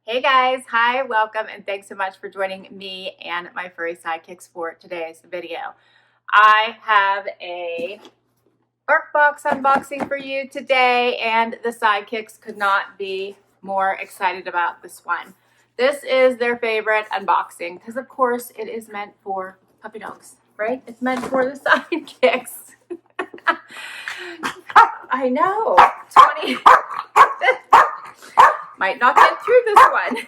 Hey guys, hi, welcome, and thanks so much for joining me and my furry sidekicks for today's video. I have a BarkBox unboxing for you today, and the sidekicks could not be more excited about this one. This is their favorite unboxing because, of course, it is meant for puppy dogs, right? It's meant for the sidekicks. I know, 20. Might not get through this one.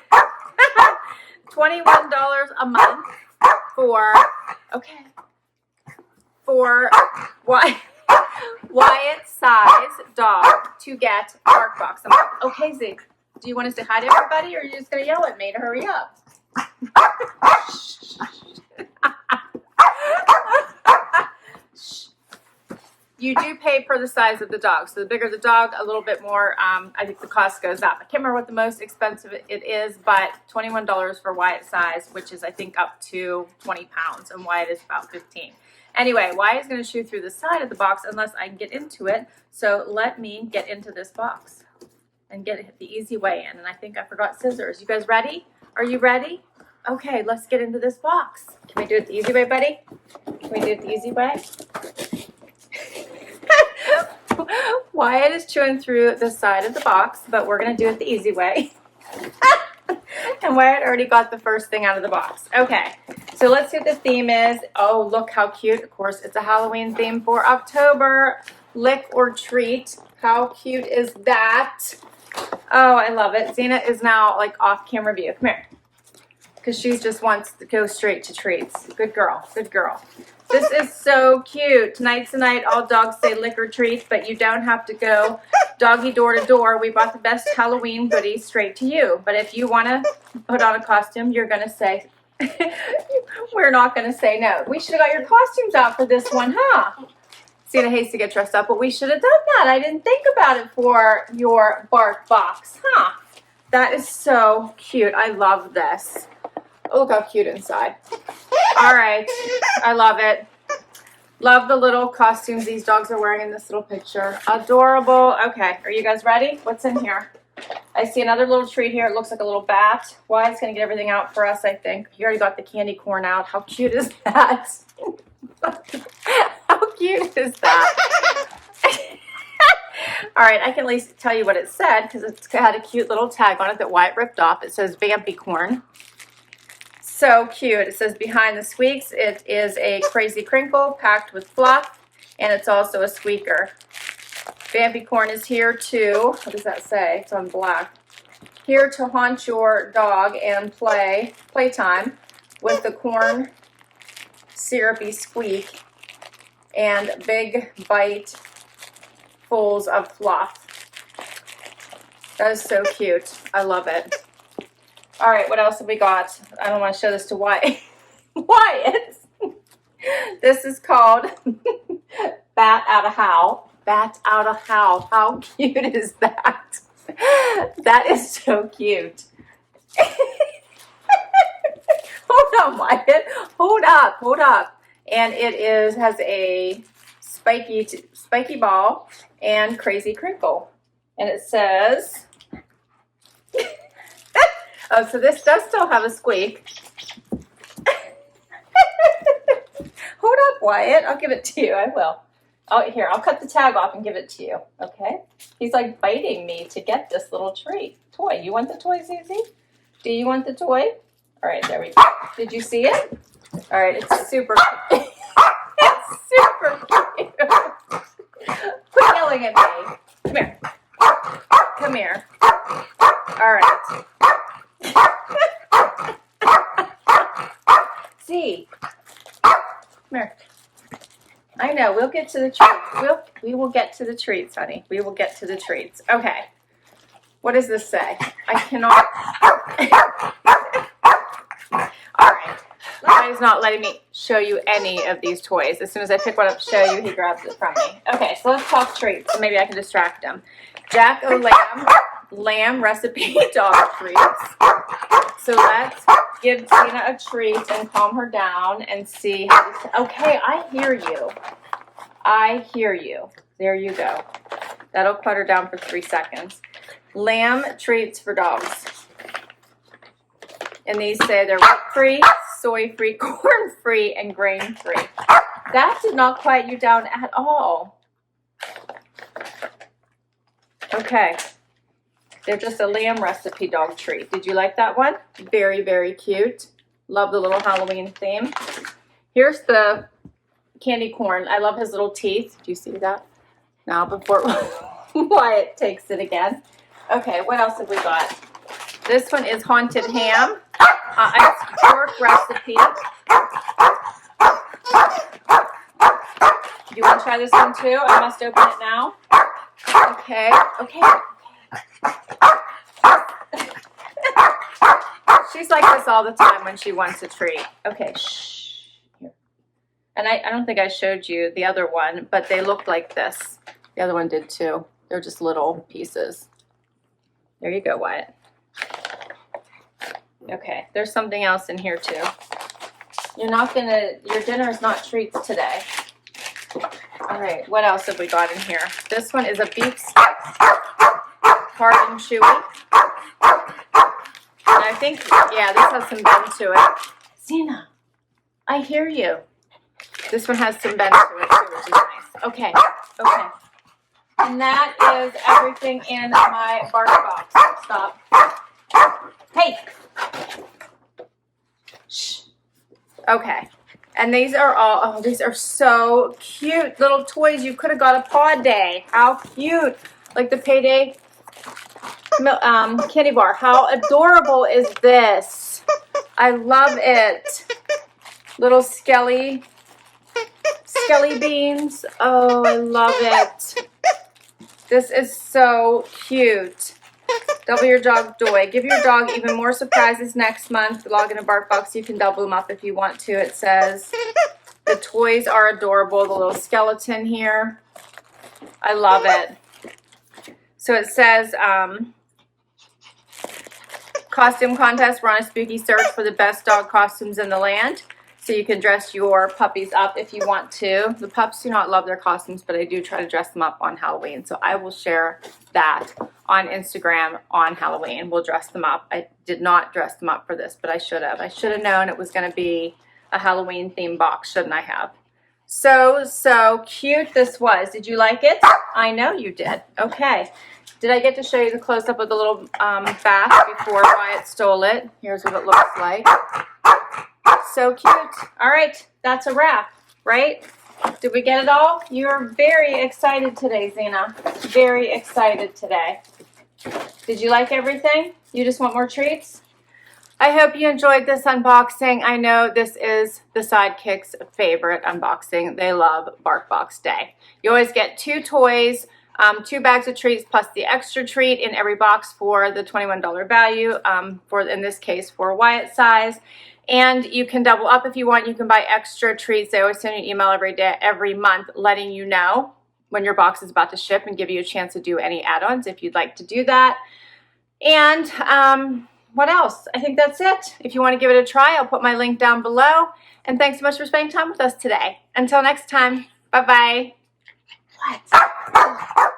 $21 a month for Wyatt's size dog to get BarkBox a month. Okay, Zeke, do you want to say hi to everybody, or are you just going to yell at me to hurry up? You do pay per the size of the dog. So the bigger the dog, a little bit more, I think the cost goes up. I can't remember what the most expensive it is, but $21 for Wyatt size, which is I think up to 20 pounds, and Wyatt is about 15. Anyway, Wyatt's going to shoot through the side of the box unless I can get into it. So let me get into this box and get it the easy way in. And I think I forgot scissors. You guys ready? Are you ready? Okay, let's get into this box. Can we do it the easy way, buddy? Can we do it the easy way? Wyatt is chewing through the side of the box, but we're going to do it the easy way. And Wyatt already got the first thing out of the box. Okay, so let's see what the theme is. Oh, look how cute. Of course, it's a Halloween theme for October. Lick or treat. How cute is that? Oh, I love it. Xena is now like off camera view. Come here. Because she just wants to go straight to treats. Good girl. Good girl. This is so cute. Tonight's the night all dogs say lick or treats, but you don't have to go doggy door to door. We bought the best Halloween goodies straight to you. But if you want to put on a costume, you're going to say, we're not going to say no. We should have got your costumes out for this one, huh? Xena hates to get dressed up, but we should have done that. I didn't think about it for your BarkBox, huh? That is so cute. I love this. Oh, look how cute inside. All right. I love it. Love the little costumes these dogs are wearing in this little picture. Adorable. Okay. Are you guys ready? What's in here? I see another little treat here. It looks like a little bat. Wyatt's going to get everything out for us, I think. He already got the candy corn out. How cute is that? How cute is that? All right. I can at least tell you what it said because it's had a cute little tag on it that Wyatt ripped off. It says Vampy Corn. So cute. It says behind the squeaks, it is a crazy crinkle packed with fluff, and it's also a squeaker. Vampy Corn is here to, what does that say? It's on black. Here to haunt your dog and playtime with the corn syrupy squeak and big bite fulls of fluff. That is so cute. I love it. All right, what else have we got? I don't want to show this to Wyatt. Wyatt! This is called Bat Out of Howl. Bat Out of Howl. How cute is that? That is so cute. Hold on, Wyatt. Hold up, hold up. And it has a spiky ball and crazy crinkle. And it says... Oh, so this does still have a squeak. Hold up, Wyatt. I'll give it to you. I will. Oh, here, I'll cut the tag off and give it to you. Okay? He's like biting me to get this little toy. You want the toy, Susie? Do you want the toy? All right, there we go. Did you see it? All right, it's super cute. It's super cute. Quit yelling at me. Come here. Come here. All right. See, come here. I know. We'll get to the treats. We will get to the treats, honey. We will get to the treats. Okay. What does this say? I cannot. All right. Wyatt's not letting me show you any of these toys. As soon as I pick one up to show you, he grabs it from me. Okay, so let's talk treats. So maybe I can distract him. Jack-o'-lamb, lamb recipe dog treats. So let's give Xena a treat and calm her down and see how this... Okay, I hear you. I hear you. There you go. That'll quiet her down for 3 seconds. Lamb treats for dogs. And these say they're wheat-free, soy-free, corn-free, and grain-free. That did not quiet you down at all. Okay. They're just a lamb recipe dog treat. Did you like that one? Very, very cute. Love the little Halloween theme. Here's the candy corn. I love his little teeth. Do you see that? Now before Wyatt takes it again. Okay, what else have we got? This one is haunted ham. It's pork recipe. Do you want to try this one too? I must open it now. Okay, okay. She's like this all the time when she wants a treat. Okay, shh. Here. And I don't think I showed you the other one, but they look like this. The other one did too. They're just little pieces. There you go, Wyatt. Okay, there's something else in here too. Your dinner is not treats today. All right, what else have we got in here? This one is a beef stick, hard and chewy. And I think, yeah, this has some bend to it. Xena, I hear you. This one has some bend to it too, which is nice. Okay, okay. And that is everything in my bark box. Stop. Hey. Shh. Okay. And these are all, oh, these are so cute. Little toys. You could have got a paw day. How cute. Like the Payday candy bar. How adorable is this? I love it. Little skelly beans. Oh, I love it. This is so cute. Double your dog toy. Give your dog even more surprises next month. Log in a bark box. You can double them up if you want to. It says the toys are adorable. The little skeleton here. I love it. So it says costume contest. We're on a spooky search for the best dog costumes in the land. So you can dress your puppies up if you want to. The pups do not love their costumes, but I do try to dress them up on Halloween. So I will share that on Instagram on Halloween. We'll dress them up. I did not dress them up for this, but I should have. I should have known it was going to be a Halloween themed box, shouldn't I have? So cute this was. Did you like it? I know you did. Okay. Did I get to show you the close-up of the little bath before Wyatt stole it? Here's what it looks like. So cute. All right, that's a wrap, right? Did we get it all? You're very excited today, Xena. Very excited today. Did you like everything? You just want more treats? I hope you enjoyed this unboxing. I know this is the Sidekick's favorite unboxing. They love Bark Box Day. You always get 2 toys, 2 bags of treats plus the extra treat in every box for the $21 value, in this case for Wyatt size. And you can double up if you want. You can buy extra treats. They always send you an email every month letting you know when your box is about to ship and give you a chance to do any add-ons if you'd like to do that. And what else? I think that's it. If you want to give it a try, I'll put my link down below. And thanks so much for spending time with us today. Until next time, bye-bye. What?